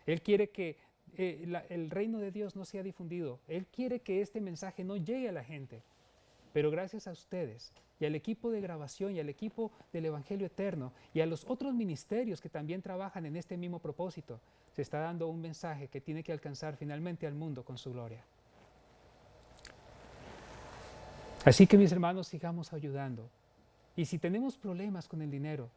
Él quiere que el reino de Dios no sea difundido. Él quiere que este mensaje no llegue a la gente. Pero gracias a ustedes y al equipo de grabación y al equipo del Evangelio Eterno y a los otros ministerios que también trabajan en este mismo propósito, se está dando un mensaje que tiene que alcanzar finalmente al mundo con su gloria. Así que mis hermanos, sigamos ayudando. Y si tenemos problemas con el dinero,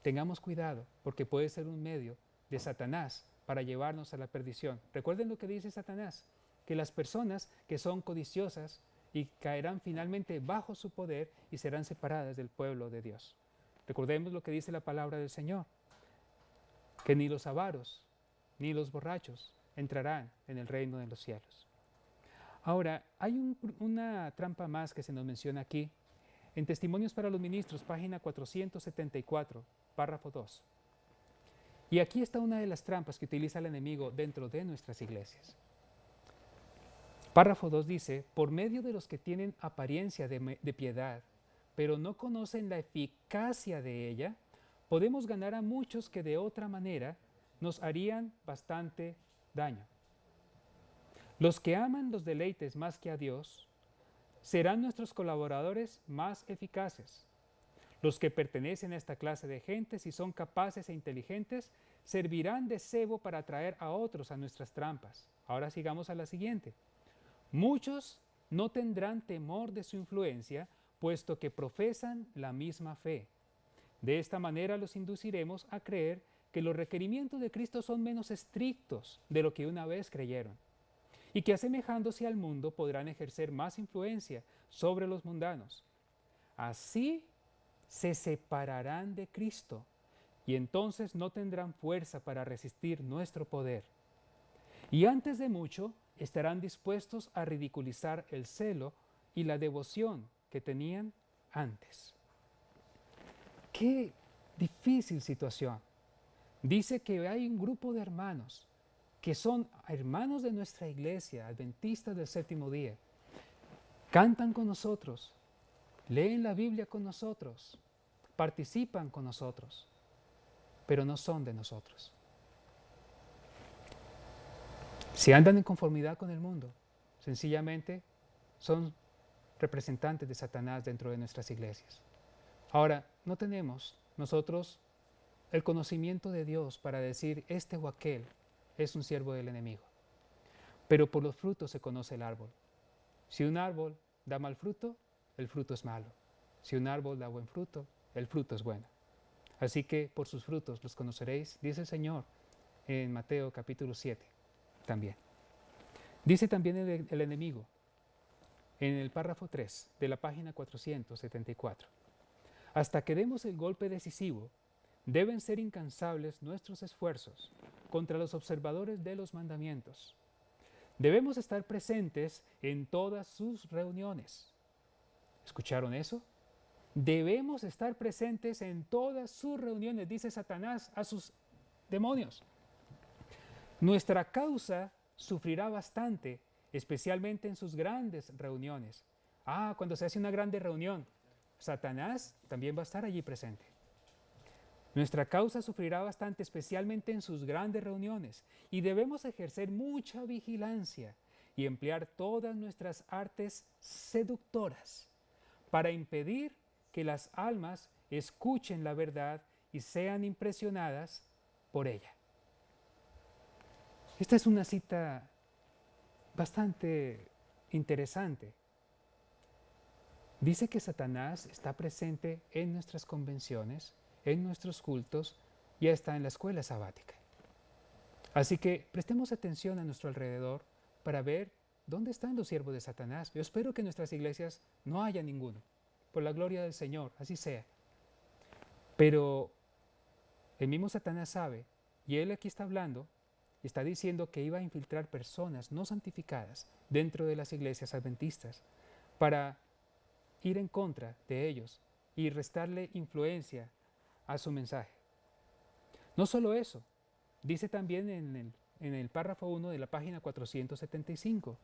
tengamos cuidado, porque puede ser un medio de Satanás para llevarnos a la perdición. Recuerden lo que dice Satanás, que las personas que son codiciosas y caerán finalmente bajo su poder y serán separadas del pueblo de Dios. Recordemos lo que dice la palabra del Señor, que ni los avaros ni los borrachos entrarán en el reino de los cielos. Ahora, hay una trampa más que se nos menciona aquí, en Testimonios para los Ministros, página 474, párrafo 2. Y aquí está una de las trampas que utiliza el enemigo dentro de nuestras iglesias. Párrafo 2 dice, por medio de los que tienen apariencia de piedad, pero no conocen la eficacia de ella, podemos ganar a muchos que de otra manera nos harían bastante daño. Los que aman los deleites más que a Dios serán nuestros colaboradores más eficaces. Los que pertenecen a esta clase de gente, si son capaces e inteligentes, servirán de cebo para atraer a otros a nuestras trampas. Ahora sigamos a la siguiente. Muchos no tendrán temor de su influencia, puesto que profesan la misma fe. De esta manera los induciremos a creer que los requerimientos de Cristo son menos estrictos de lo que una vez creyeron, y que asemejándose al mundo podrán ejercer más influencia sobre los mundanos. Así se separarán de Cristo, y entonces no tendrán fuerza para resistir nuestro poder. Y antes de mucho estarán dispuestos a ridiculizar el celo y la devoción que tenían antes. ¡Qué difícil situación! Dice que hay un grupo de hermanos que son hermanos de nuestra iglesia, adventistas del séptimo día. Cantan con nosotros, leen la Biblia con nosotros, participan con nosotros, pero no son de nosotros. Si andan en conformidad con el mundo, sencillamente son representantes de Satanás dentro de nuestras iglesias. Ahora, no tenemos nosotros el conocimiento de Dios para decir este o aquel es un siervo del enemigo. Pero por los frutos se conoce el árbol. Si un árbol da mal fruto, el fruto es malo. Si un árbol da buen fruto, el fruto es bueno. Así que por sus frutos los conoceréis, dice el Señor en Mateo capítulo 7 también. Dice también el enemigo en el párrafo 3 de la página 474. Hasta que demos el golpe decisivo, deben ser incansables nuestros esfuerzos contra los observadores de los mandamientos. Debemos estar presentes en todas sus reuniones. ¿Escucharon eso? Debemos estar presentes en todas sus reuniones, dice Satanás a sus demonios. Nuestra causa sufrirá bastante, especialmente en sus grandes reuniones. Cuando se hace una grande reunión, Satanás también va a estar allí presente. Nuestra causa sufrirá bastante, especialmente en sus grandes reuniones, y debemos ejercer mucha vigilancia y emplear todas nuestras artes seductoras para impedir que las almas escuchen la verdad y sean impresionadas por ella. Esta es una cita bastante interesante. Dice que Satanás está presente en nuestras convenciones, en nuestros cultos y hasta en la escuela sabática. Así que prestemos atención a nuestro alrededor para ver dónde están los siervos de Satanás. Yo espero que en nuestras iglesias no haya ninguno, por la gloria del Señor, así sea. Pero el mismo Satanás sabe, y él aquí está hablando, y está diciendo que iba a infiltrar personas no santificadas dentro de las iglesias adventistas para ir en contra de ellos y restarle influencia a su mensaje. No solo eso, dice también en el párrafo 1 de la página 475,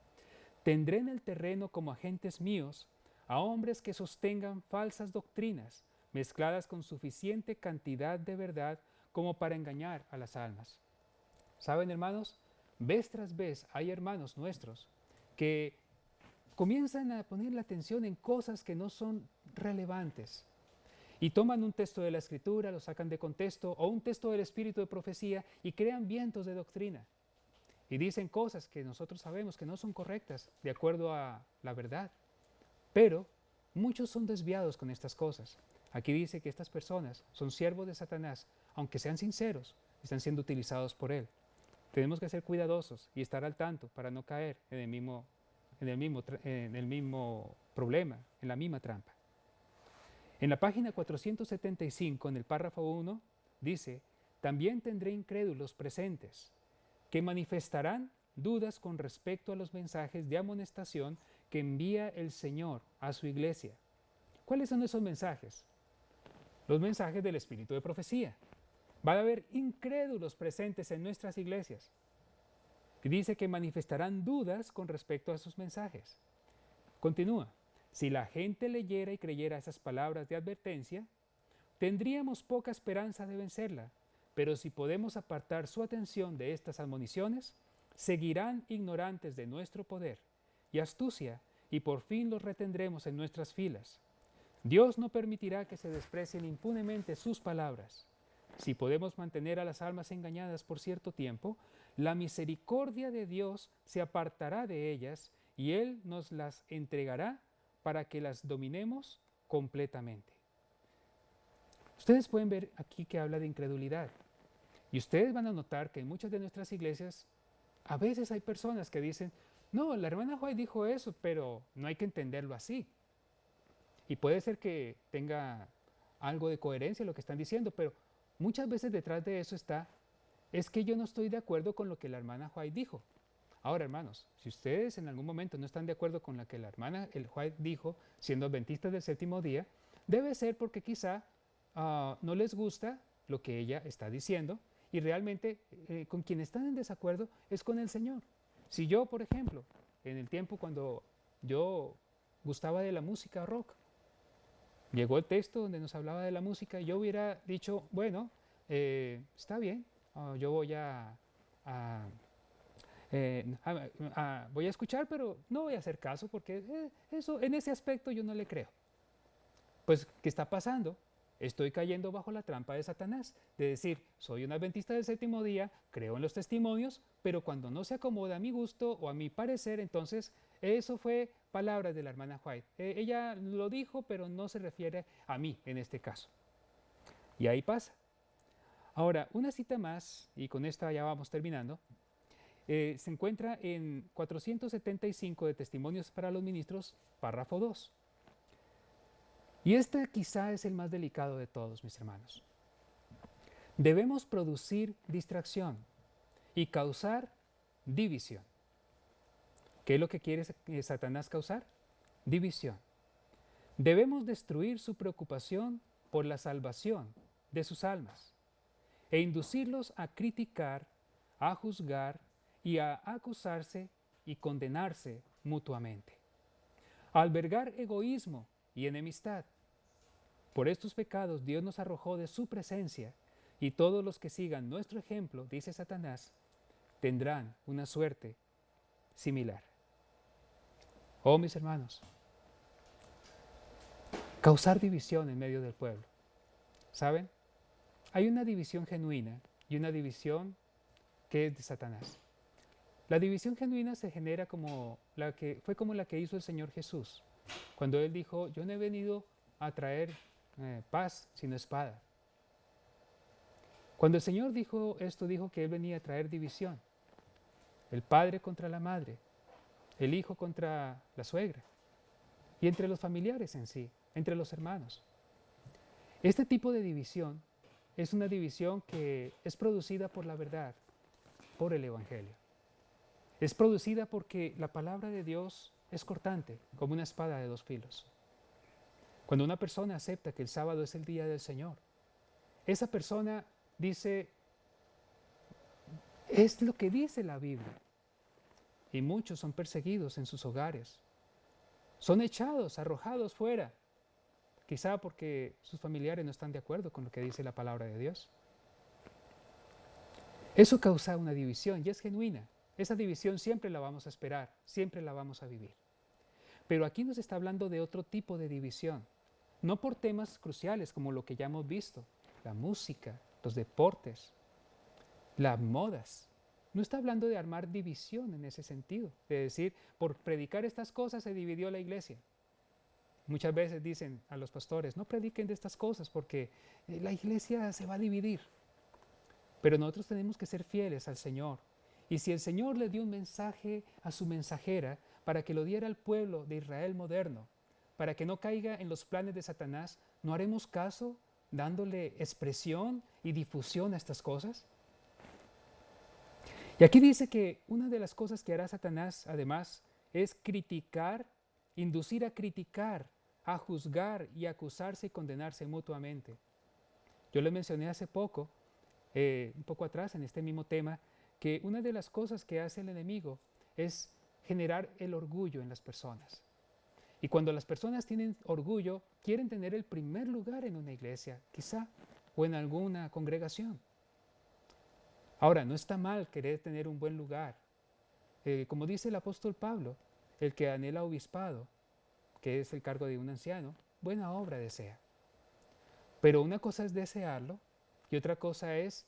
tendré en el terreno como agentes míos a hombres que sostengan falsas doctrinas mezcladas con suficiente cantidad de verdad como para engañar a las almas. ¿Saben, hermanos? Vez tras vez hay hermanos nuestros que comienzan a poner la atención en cosas que no son relevantes y toman un texto de la Escritura, lo sacan de contexto, o un texto del Espíritu de profecía y crean vientos de doctrina y dicen cosas que nosotros sabemos que no son correctas de acuerdo a la verdad. Pero muchos son desviados con estas cosas. Aquí dice que estas personas son siervos de Satanás, aunque sean sinceros, están siendo utilizados por él. Tenemos que ser cuidadosos y estar al tanto para no caer en el mismo problema, en la misma trampa. En la página 475, en el párrafo 1, dice, también tendré incrédulos presentes, que manifestarán dudas con respecto a los mensajes de amonestación que envía el Señor a su iglesia. ¿Cuáles son esos mensajes? Los mensajes del Espíritu de profecía. Va a haber incrédulos presentes en nuestras iglesias. Y dice que manifestarán dudas con respecto a esos mensajes. Continúa. Si la gente leyera y creyera esas palabras de advertencia, tendríamos poca esperanza de vencerla, pero si podemos apartar su atención de estas admoniciones, seguirán ignorantes de nuestro poder y astucia, y por fin los retendremos en nuestras filas. Dios no permitirá que se desprecien impunemente sus palabras. Si podemos mantener a las almas engañadas por cierto tiempo, la misericordia de Dios se apartará de ellas y Él nos las entregará para que las dominemos completamente. Ustedes pueden ver aquí que habla de incredulidad. Y ustedes van a notar que en muchas de nuestras iglesias a veces hay personas que dicen, no, la hermana White dijo eso, pero no hay que entenderlo así. Y puede ser que tenga algo de coherencia lo que están diciendo, pero muchas veces detrás de eso está, es que yo no estoy de acuerdo con lo que la hermana White dijo. Ahora, hermanos, si ustedes en algún momento no están de acuerdo con lo que la hermana White dijo, siendo adventistas del séptimo día, debe ser porque quizá no les gusta lo que ella está diciendo y realmente con quien están en desacuerdo es con el Señor. Si yo, por ejemplo, en el tiempo cuando yo gustaba de la música rock, llegó el texto donde nos hablaba de la música, yo hubiera dicho, bueno, está bien, yo voy voy a escuchar, pero no voy a hacer caso porque eso, en ese aspecto yo no le creo. Pues, ¿qué está pasando? Estoy cayendo bajo la trampa de Satanás, de decir, soy un adventista del séptimo día, creo en los testimonios, pero cuando no se acomoda a mi gusto o a mi parecer, entonces eso fue palabras de la hermana White. Ella lo dijo, pero no se refiere a mí en este caso. Y ahí pasa. Ahora, una cita más, y con esta ya vamos terminando, se encuentra en 475 de Testimonios para los Ministros, párrafo 2. Y este quizá es el más delicado de todos, mis hermanos. Debemos producir distracción y causar división. ¿Qué es lo que quiere Satanás causar? División. Debemos destruir su preocupación por la salvación de sus almas e inducirlos a criticar, a juzgar y a acusarse y condenarse mutuamente. A albergar egoísmo y enemistad. Por estos pecados Dios nos arrojó de su presencia y todos los que sigan nuestro ejemplo, dice Satanás, tendrán una suerte similar. Oh, mis hermanos, causar división en medio del pueblo. ¿Saben? Hay una división genuina y una división que es de Satanás. La división genuina se genera como la que hizo el Señor Jesús, cuando Él dijo, yo no he venido a traer paz sino espada. Cuando el Señor dijo esto, dijo que Él venía a traer división. El padre contra la madre, el hijo contra la suegra y entre los familiares en sí. entre los hermanos. Este tipo de división es una división que es producida por la verdad, por el Evangelio. Es producida porque la palabra de Dios es cortante, como una espada de dos filos. Cuando una persona acepta que el sábado es el día del Señor, esa persona dice, es lo que dice la Biblia. Y muchos son perseguidos en sus hogares. Son echados, arrojados fuera, quizá porque sus familiares no están de acuerdo con lo que dice la palabra de Dios. Eso causa una división y es genuina. Esa división siempre la vamos a esperar, siempre la vamos a vivir. Pero aquí nos está hablando de otro tipo de división, no por temas cruciales como lo que ya hemos visto, la música, los deportes, las modas. No está hablando de armar división en ese sentido, de decir, por predicar estas cosas se dividió la iglesia. Muchas veces dicen a los pastores, no prediquen de estas cosas porque la iglesia se va a dividir. Pero nosotros tenemos que ser fieles al Señor. Y si el Señor le dio un mensaje a su mensajera para que lo diera al pueblo de Israel moderno, para que no caiga en los planes de Satanás, ¿no haremos caso dándole expresión y difusión a estas cosas? Y aquí dice que una de las cosas que hará Satanás, además, es criticar, inducir a criticar, a juzgar y acusarse y condenarse mutuamente. Yo le mencioné hace poco, un poco atrás en este mismo tema, que una de las cosas que hace el enemigo es generar el orgullo en las personas. Y cuando las personas tienen orgullo, quieren tener el primer lugar en una iglesia, quizá, o en alguna congregación. Ahora, no está mal querer tener un buen lugar. Como dice el apóstol Pablo, el que anhela obispado, que es el cargo de un anciano, buena obra desea. Pero una cosa es desearlo y otra cosa es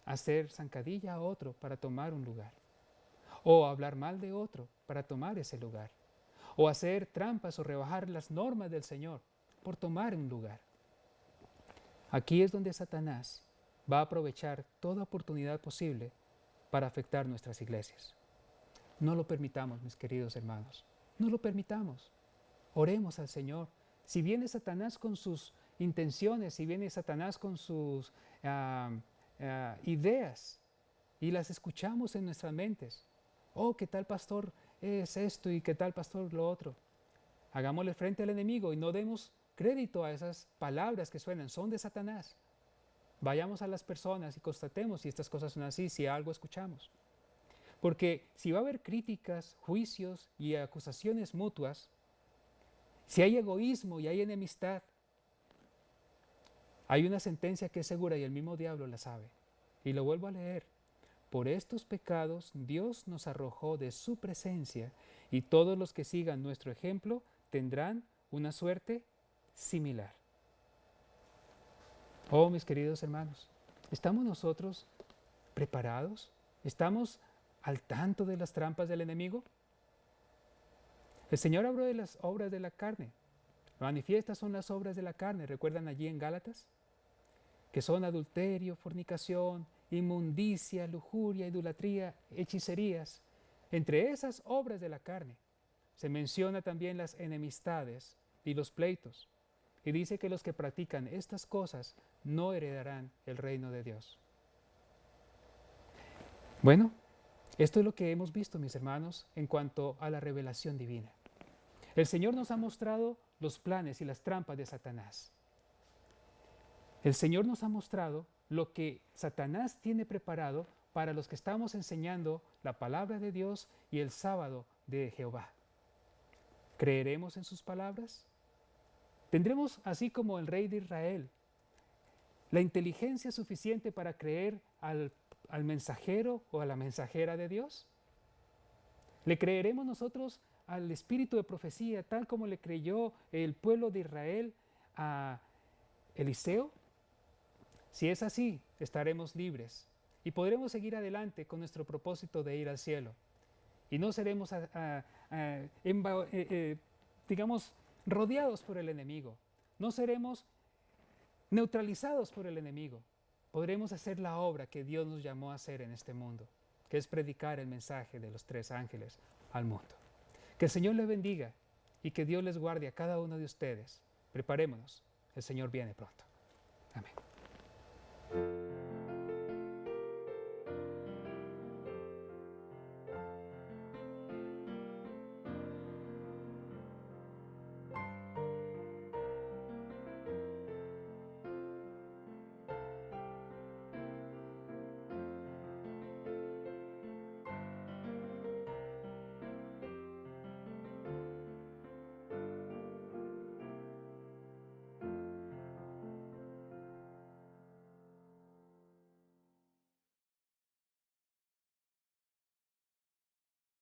hacer zancadilla a otro para tomar un lugar. O hablar mal de otro para tomar ese lugar. O hacer trampas o rebajar las normas del Señor por tomar un lugar. Aquí es donde Satanás va a aprovechar toda oportunidad posible para afectar nuestras iglesias. No lo permitamos, mis queridos hermanos. No lo permitamos. Oremos al Señor. Si viene Satanás con sus intenciones, si viene Satanás con sus ideas y las escuchamos en nuestras mentes. Oh, ¿qué tal pastor es esto y qué tal pastor lo otro? Hagámosle frente al enemigo y no demos crédito a esas palabras que suenan, son de Satanás. Vayamos a las personas y constatemos si estas cosas son así, si algo escuchamos. Porque si va a haber críticas, juicios y acusaciones mutuas, si hay egoísmo y hay enemistad, hay una sentencia que es segura y el mismo diablo la sabe. Y lo vuelvo a leer. Por estos pecados Dios nos arrojó de su presencia y todos los que sigan nuestro ejemplo tendrán una suerte similar. Oh, mis queridos hermanos, ¿estamos nosotros preparados? ¿Estamos al tanto de las trampas del enemigo? El Señor habló de las obras de la carne. Manifiestas son las obras de la carne, ¿recuerdan allí en Gálatas? Que son adulterio, fornicación, inmundicia, lujuria, idolatría, hechicerías. Entre esas obras de la carne se menciona también las enemistades y los pleitos. Y dice que los que practican estas cosas no heredarán el reino de Dios. Bueno, esto es lo que hemos visto, mis hermanos, en cuanto a la revelación divina. El Señor nos ha mostrado los planes y las trampas de Satanás. El Señor nos ha mostrado lo que Satanás tiene preparado para los que estamos enseñando la palabra de Dios y el sábado de Jehová. ¿Creeremos en sus palabras? ¿Tendremos, así como el rey de Israel, la inteligencia suficiente para creer al mensajero o a la mensajera de Dios? ¿Le creeremos nosotros al espíritu de profecía tal como le creyó el pueblo de Israel a Eliseo? Si es así, estaremos libres y podremos seguir adelante con nuestro propósito de ir al cielo. Y no seremos, digamos, rodeados por el enemigo. No seremos neutralizados por el enemigo. Podremos hacer la obra que Dios nos llamó a hacer en este mundo, que es predicar el mensaje de los 3 ángeles al mundo. Que el Señor les bendiga y que Dios les guarde a cada uno de ustedes. Preparémonos, el Señor viene pronto. Amén.